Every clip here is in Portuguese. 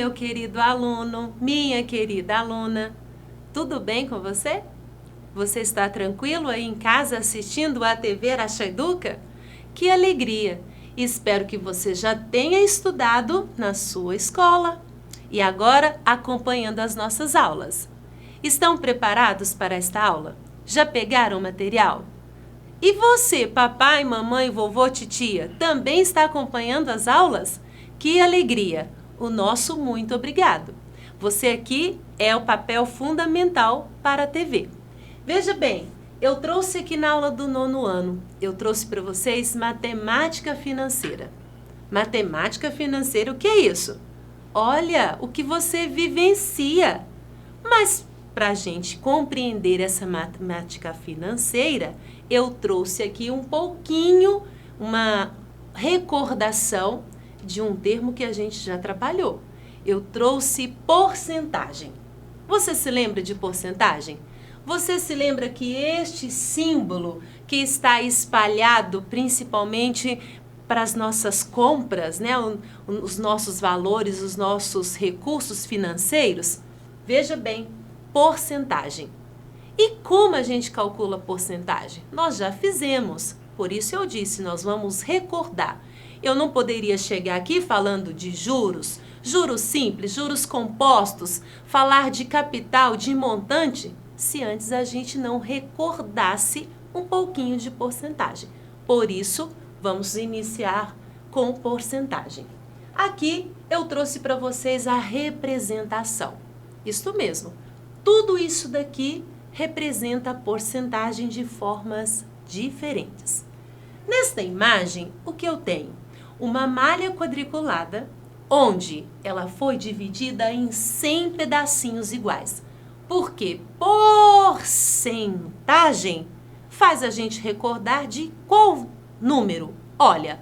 meu querido aluno, minha querida aluna, tudo bem com você? Você está tranquilo aí em casa assistindo a TV Araxaiduca? Que alegria! Espero que você já tenha estudado na sua escola e agora acompanhando as nossas aulas. Estão preparados para esta aula? Já pegaram o material? E você, papai, mamãe, vovô, titia, também está acompanhando as aulas? Que alegria! O nosso muito obrigado. Você aqui é o papel fundamental para a TV. Veja bem, eu trouxe aqui na aula do 9º ano, eu trouxe para vocês matemática financeira. Matemática financeira, o que é isso? Olha, o que você vivencia. Mas para a gente compreender essa matemática financeira, eu trouxe aqui um pouquinho, uma recordação de um termo que a gente já trabalhou. Eu trouxe porcentagem. Você se lembra de porcentagem? Você se lembra que este símbolo que está espalhado principalmente para as nossas compras, né? Os nossos valores, os nossos recursos financeiros? Veja bem, porcentagem. E como a gente calcula porcentagem? Nós já fizemos, por isso eu disse, nós vamos recordar. Eu não poderia chegar aqui falando de juros, juros simples, juros compostos, falar de capital, de montante, se antes a gente não recordasse um pouquinho de porcentagem. Por isso, vamos iniciar com porcentagem. Aqui eu trouxe para vocês a representação. Isto mesmo, tudo isso daqui representa a porcentagem de formas diferentes. Nesta imagem, o que eu tenho? Uma malha quadriculada, onde ela foi dividida em 100 pedacinhos iguais. Porque porcentagem faz a gente recordar de qual número? Olha,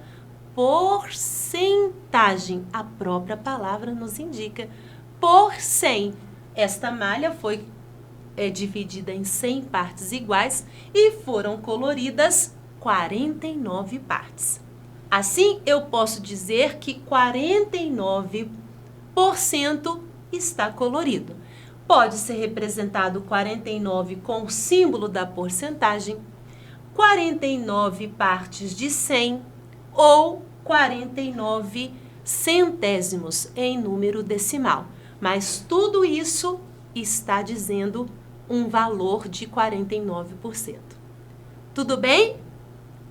porcentagem, a própria palavra nos indica. Por 100. Esta malha foi dividida em 100 partes iguais e foram coloridas 49 partes. Assim, eu posso dizer que 49% está colorido. Pode ser representado 49 com o símbolo da porcentagem, 49 partes de 100 ou 49 centésimos em número decimal. Mas tudo isso está dizendo um valor de 49%. Tudo bem?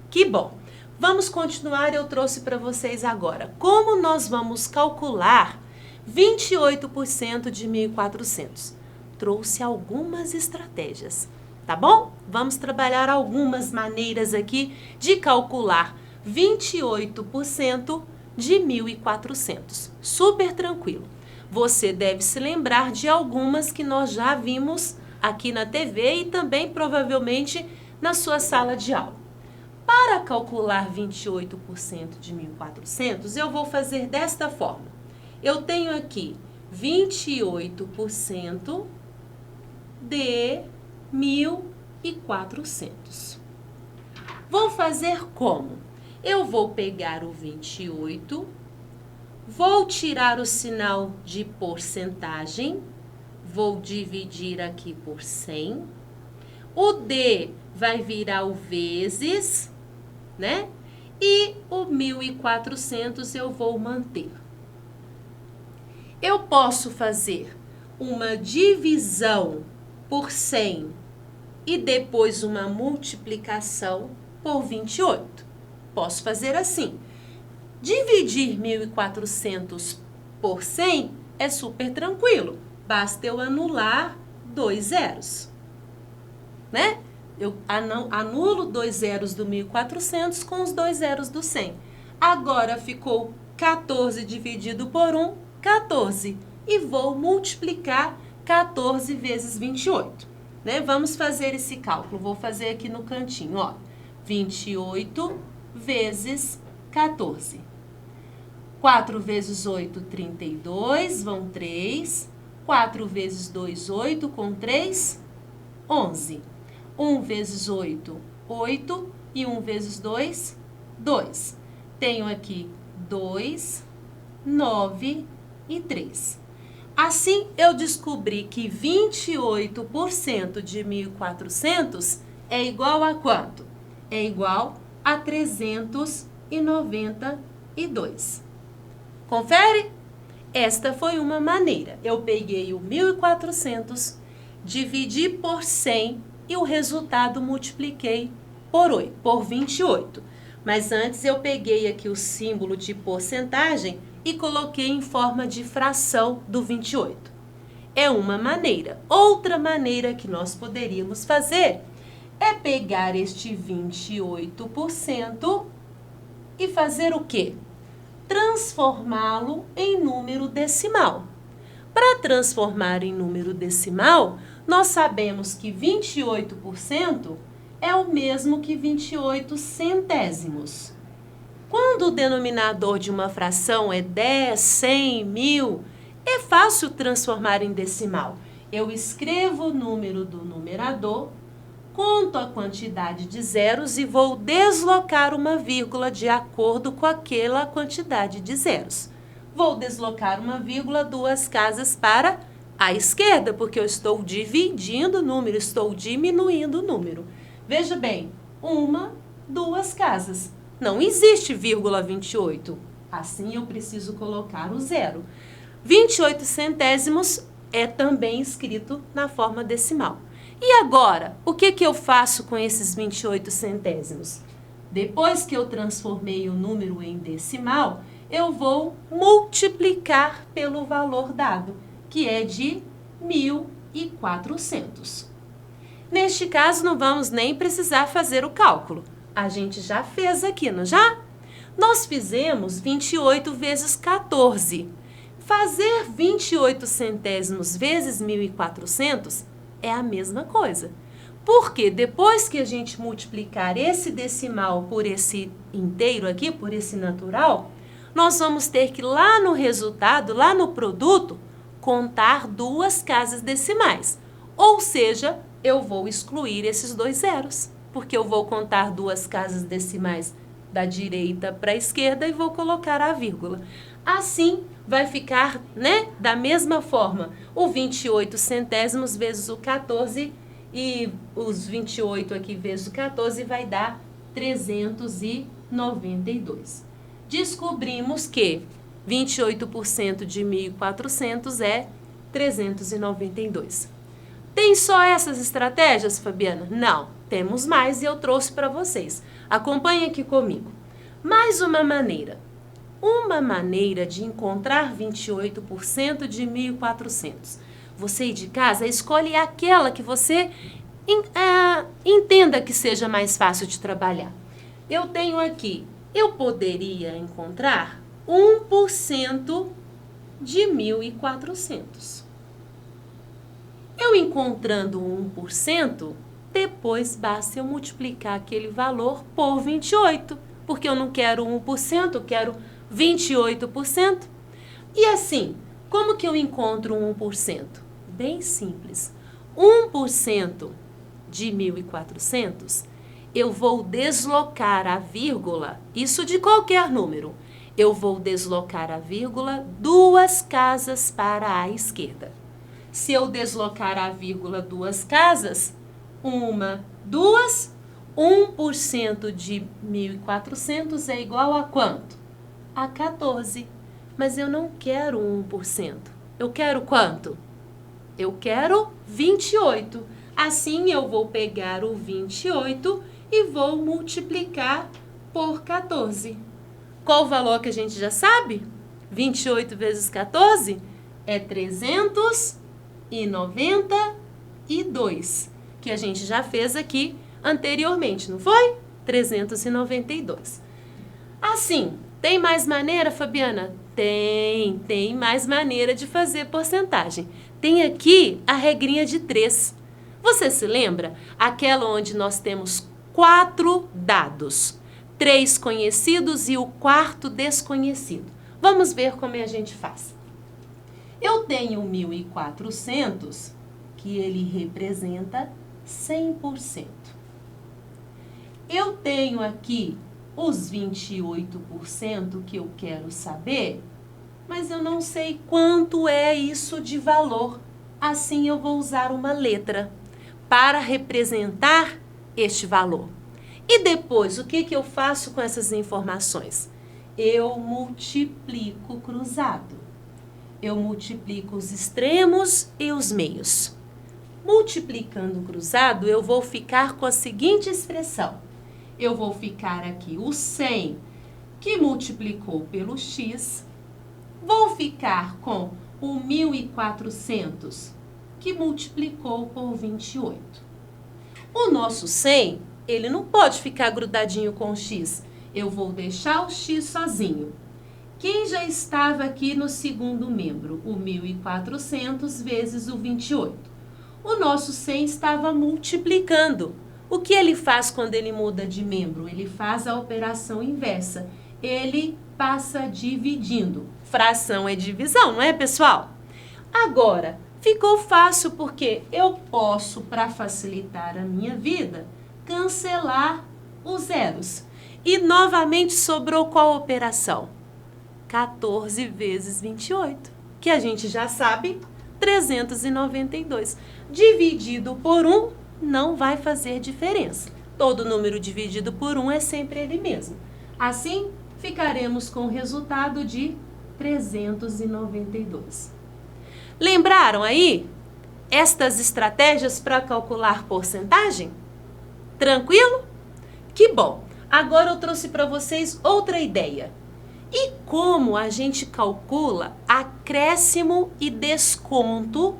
Que bom! Vamos continuar, eu trouxe para vocês agora. Como nós vamos calcular 28% de 1.400? Trouxe algumas estratégias, tá bom? Vamos trabalhar algumas maneiras aqui de calcular 28% de 1.400. Super tranquilo. Você deve se lembrar de algumas que nós já vimos aqui na TV e também provavelmente na sua sala de aula. Para calcular 28% de 1.400, eu vou fazer desta forma. Eu tenho aqui 28% de 1.400. Vou fazer como? Eu vou pegar o 28, vou tirar o sinal de porcentagem, vou dividir aqui por 100. O D vai virar o vezes, né? E o 1.400 eu vou manter. Eu posso fazer uma divisão por 100 e depois uma multiplicação por 28. Posso fazer assim. Dividir 1.400 por 100 é super tranquilo. Basta eu anular 2 zeros, né? Eu anulo 2 zeros do 1.400 com os 2 zeros do 100. Agora ficou 14 dividido por 1, 14. E vou multiplicar 14 vezes 28. Né? Vamos fazer esse cálculo. Vou fazer aqui no cantinho, ó. 28 vezes 14. 4 vezes 8, 32, vão 3. 4 vezes 2, 8, com 3, 11. 1 vezes 8, 8. E 1 vezes 2, 2. Tenho aqui 2, 9 e 3. Assim, eu descobri que 28% de 1.400 é igual a quanto? É igual a 392. Confere? Esta foi uma maneira. Eu peguei o 1.400, dividi por 100 e o resultado multipliquei por 28. Mas antes eu peguei aqui o símbolo de porcentagem e coloquei em forma de fração do 28. É uma maneira. Outra maneira que nós poderíamos fazer é pegar este 28% e fazer o quê? Transformá-lo em número decimal. Para transformar em número decimal, nós sabemos que 28% é o mesmo que 28 centésimos. Quando o denominador de uma fração é 10, 100, 1000, é fácil transformar em decimal. Eu escrevo o número do numerador, conto a quantidade de zeros e vou deslocar uma vírgula de acordo com aquela quantidade de zeros. Vou deslocar uma vírgula 2 casas para a esquerda, porque eu estou dividindo o número, estou diminuindo o número. Veja bem, 2 casas. Não existe vírgula 28. Assim, eu preciso colocar o zero. 28 centésimos é também escrito na forma decimal. E agora, o que eu faço com esses 28 centésimos? Depois que eu transformei o número em decimal, eu vou multiplicar pelo valor dado, que é de 1.400. Neste caso, não vamos nem precisar fazer o cálculo. A gente já fez aqui, não já? Nós fizemos 28 vezes 14. Fazer 28 centésimos vezes 1.400 é a mesma coisa. Porque depois que a gente multiplicar esse decimal por esse inteiro aqui, por esse natural, nós vamos ter que lá no resultado, lá no produto, contar 2 casas decimais. Ou seja, eu vou excluir esses 2 zeros, porque eu vou contar 2 casas decimais da direita para a esquerda e vou colocar a vírgula. Assim, vai ficar, né, da mesma forma, o 28 centésimos vezes o 14 e os 28 aqui vezes o 14 vai dar 392. Descobrimos que 28% de 1.400 é 392. Tem só essas estratégias, Fabiana? Não, temos mais e eu trouxe para vocês. Acompanhe aqui comigo. Mais uma maneira. Uma maneira de encontrar 28% de 1.400. Você aí de casa, escolhe aquela que você entenda que seja mais fácil de trabalhar. Eu tenho aqui, eu poderia encontrar 1% de 1.400. Eu encontrando 1%, depois basta eu multiplicar aquele valor por 28, porque eu não quero 1%, eu quero 28%. E assim, como que eu encontro 1%? Bem simples. 1% de 1.400, eu vou deslocar a vírgula, isso de qualquer número. Eu vou deslocar a vírgula 2 casas para a esquerda. Se eu deslocar a vírgula 2 casas, 2, 1% de 1.400 é igual a quanto? A 14. Mas eu não quero 1%. Eu quero quanto? Eu quero 28. Assim, eu vou pegar o 28 e vou multiplicar por 14. Qual o valor que a gente já sabe? 28 vezes 14 é 392, que a gente já fez aqui anteriormente, não foi? 392. Assim, tem mais maneira, Fabiana? Tem mais maneira de fazer porcentagem. Tem aqui a regrinha de 3. Você se lembra? Aquela onde nós temos 4 dados, 3 conhecidos e o quarto desconhecido. Vamos ver como a gente faz. Eu tenho 1.400, que ele representa 100%. Eu tenho aqui os 28% que eu quero saber, mas eu não sei quanto é isso de valor. Assim eu vou usar uma letra para representar este valor. E depois, o que eu faço com essas informações? Eu multiplico cruzado. Eu multiplico os extremos e os meios. Multiplicando cruzado, eu vou ficar com a seguinte expressão. Eu vou ficar aqui o 100 que multiplicou pelo x. Vou ficar com o 1.400 que multiplicou por 28. O nosso 100, ele não pode ficar grudadinho com o x. Eu vou deixar o x sozinho. Quem já estava aqui no segundo membro? O 1.400 vezes o 28. O nosso 100 estava multiplicando. O que ele faz quando ele muda de membro? Ele faz a operação inversa. Ele passa dividindo. Fração é divisão, não é, pessoal? Agora, ficou fácil porque eu posso, para facilitar a minha vida, cancelar os zeros. E novamente sobrou qual operação? 14 vezes 28, que a gente já sabe, 392. Dividido por 1 não vai fazer diferença. Todo número dividido por 1 é sempre ele mesmo. Assim, ficaremos com o resultado de 392. Lembraram aí estas estratégias para calcular porcentagem? Tranquilo? Que bom! Agora eu trouxe para vocês outra ideia. E como a gente calcula acréscimo e desconto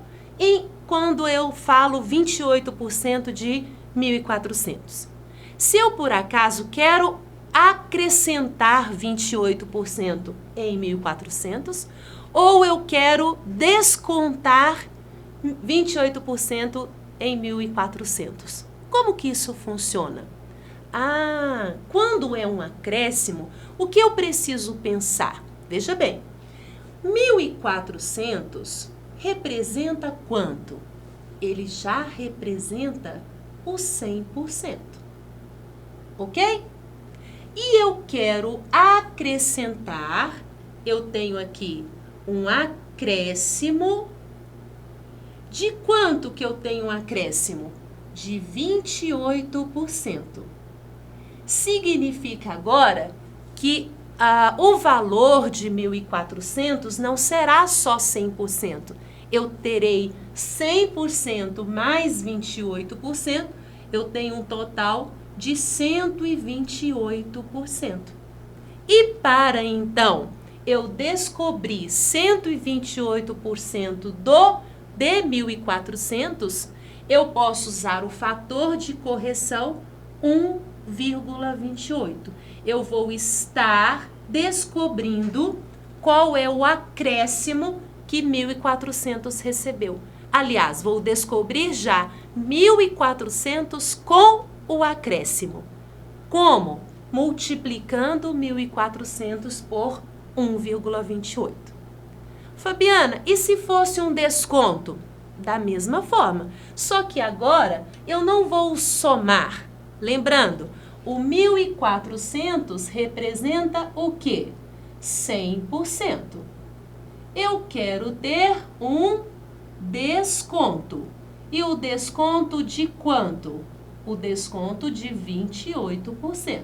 quando eu falo 28% de 1.400? Se eu, por acaso, quero acrescentar 28% em 1.400, ou eu quero descontar 28% em 1.400. Como que isso funciona? Quando é um acréscimo, o que eu preciso pensar? Veja bem, 1.400 representa quanto? Ele já representa o 100%. Ok? E eu quero acrescentar, eu tenho aqui um acréscimo. De quanto que eu tenho um acréscimo? De 28%. Significa agora que o valor de 1.400 não será só 100%. Eu terei 100% mais 28%, eu tenho um total de 128%. E para então eu descobrir 128% de 1.400, eu posso usar o fator de correção 1,28. Eu vou estar descobrindo qual é o acréscimo que 1.400 recebeu. Aliás, vou descobrir já 1.400 com o acréscimo. Como? Multiplicando 1.400 por 1,28. Fabiana, e se fosse um desconto? Da mesma forma, só que agora eu não vou somar. Lembrando, o 1.400 representa o quê? 100%. Eu quero ter um desconto. E o desconto de quanto? O desconto de 28%.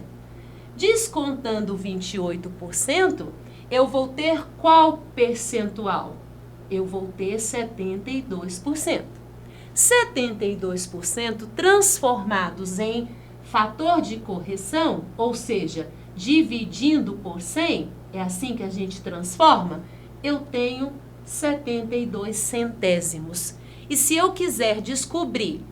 Descontando 28%, eu vou ter qual percentual? Eu vou ter 72%. 72% transformados em fator de correção, ou seja, dividindo por 100, é assim que a gente transforma, eu tenho 72 centésimos. E se eu quiser descobrir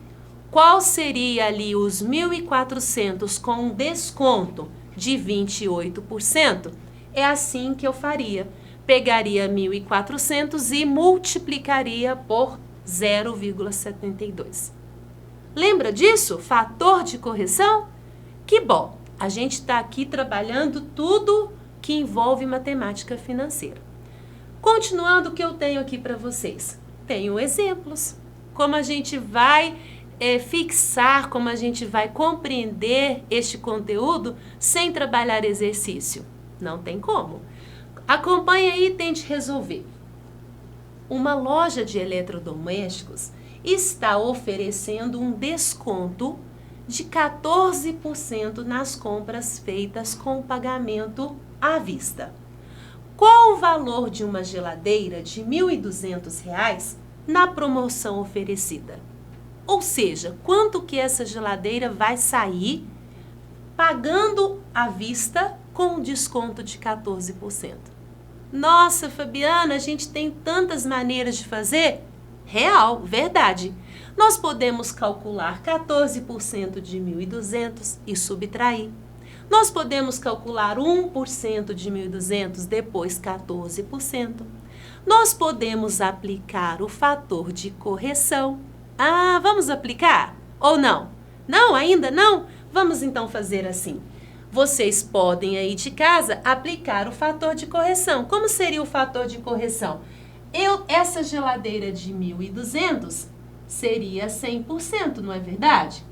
qual seria ali os 1.400 com um desconto de 28%, é assim que eu faria. Pegaria 1.400 e multiplicaria por 0,72. Lembra disso? Fator de correção? Que bom! A gente está aqui trabalhando tudo que envolve matemática financeira. Continuando o que eu tenho aqui para vocês. Tenho exemplos. Como a gente vai fixar, como a gente vai compreender este conteúdo sem trabalhar exercício? Não tem como. Acompanhe aí e tente resolver. Uma loja de eletrodomésticos está oferecendo um desconto de 14% nas compras feitas com pagamento à vista. Qual o valor de uma geladeira de R$ 1.200 na promoção oferecida? Ou seja, quanto que essa geladeira vai sair pagando à vista com um desconto de 14%? Nossa, Fabiana, a gente tem tantas maneiras de fazer? Real, verdade. Nós podemos calcular 14% de 1.200 e subtrair. Nós podemos calcular 1% de 1.200, depois 14%. Nós podemos aplicar o fator de correção. Ah, vamos aplicar? Ou não? Não, ainda não? Vamos então fazer assim. Vocês podem aí de casa aplicar o fator de correção. Como seria o fator de correção? Essa geladeira de 1.200 seria 100%, não é verdade?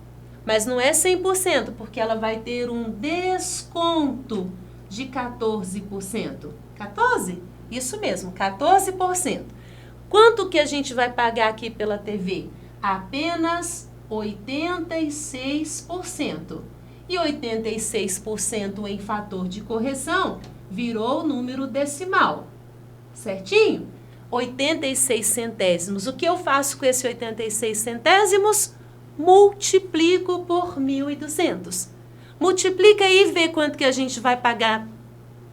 Mas não é 100%, porque ela vai ter um desconto de 14%. 14%? Isso mesmo, 14%. Quanto que a gente vai pagar aqui pela TV? Apenas 86%. E 86% em fator de correção virou número decimal. Certinho? 86 centésimos. O que eu faço com esse 86 centésimos? Multiplico por 1.200. Multiplica aí e vê quanto que a gente vai pagar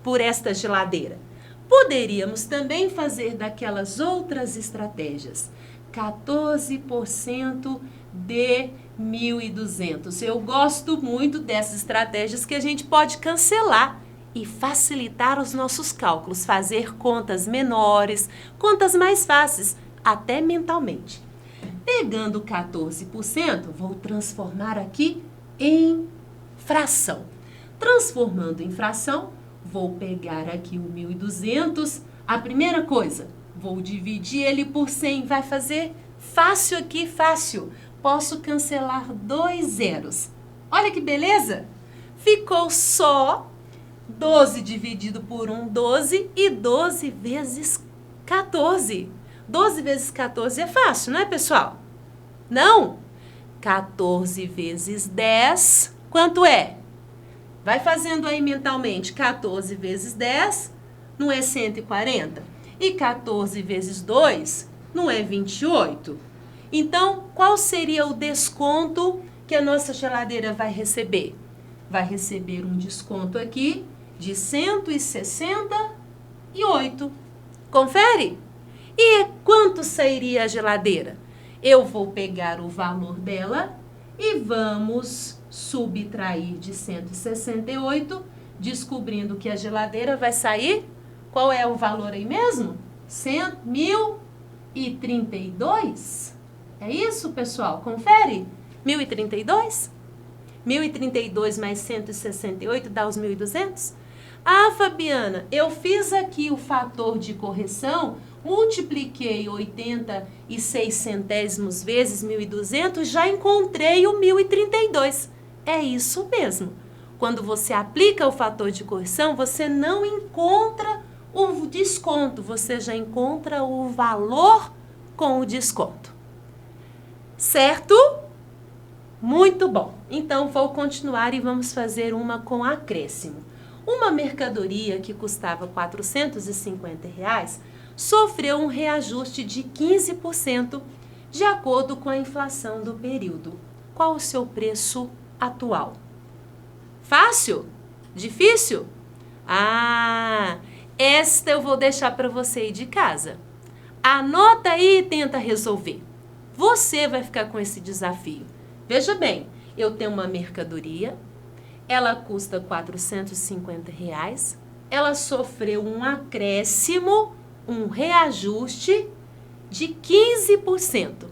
por esta geladeira. Poderíamos também fazer daquelas outras estratégias. 14% de 1.200. Eu gosto muito dessas estratégias que a gente pode cancelar e facilitar os nossos cálculos, fazer contas menores, contas mais fáceis, até mentalmente. Pegando 14%, vou transformar aqui em fração. Transformando em fração, vou pegar aqui o 1.200. A primeira coisa, vou dividir ele por 100. Vai fazer fácil aqui, fácil. Posso cancelar 2 zeros. Olha que beleza! Ficou só 12 dividido por 1, 12, e 12 vezes 14. 12 vezes 14 é fácil, não é, pessoal? Não? 14 vezes 10, quanto é? Vai fazendo aí mentalmente. 14 vezes 10, não é 140? E 14 vezes 2, não é 28? Então, qual seria o desconto que a nossa geladeira vai receber? Vai receber um desconto aqui de 168. Confere? E quanto sairia a geladeira? Eu vou pegar o valor dela e vamos subtrair de 168, descobrindo que a geladeira vai sair. Qual é o valor aí mesmo? 1.032. É isso, pessoal? Confere? 1.032? 1.032 mais 168 dá os 1.200? Ah, Fabiana, eu fiz aqui o fator de correção, multipliquei 86 centésimos vezes 1.200, já encontrei o 1.032. É isso mesmo. Quando você aplica o fator de correção, você não encontra o desconto, você já encontra o valor com o desconto. Certo? Muito bom. Então, vou continuar e vamos fazer uma com acréscimo. Uma mercadoria que custava R$ 450 sofreu um reajuste de 15% de acordo com a inflação do período. Qual o seu preço atual? Fácil? Difícil? Ah, esta eu vou deixar para você ir de casa. Anota aí e tenta resolver. Você vai ficar com esse desafio. Veja bem, eu tenho uma mercadoria, ela custa R$ 450, ela sofreu um acréscimo, um reajuste de 15%.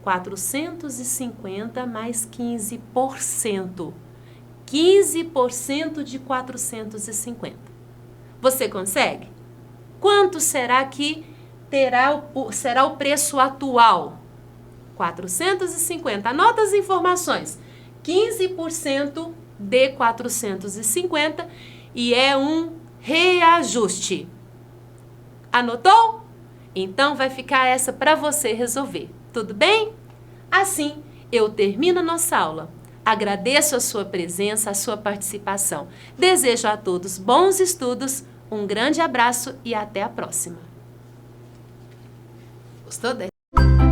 450 mais 15%. 15% de 450. Você consegue? Quanto será que será o preço atual? 450. Anota as informações. 15% de 450 e é um reajuste. Anotou? Então vai ficar essa para você resolver. Tudo bem? Assim, eu termino a nossa aula. Agradeço a sua presença, a sua participação. Desejo a todos bons estudos, um grande abraço e até a próxima. Gostou dessa?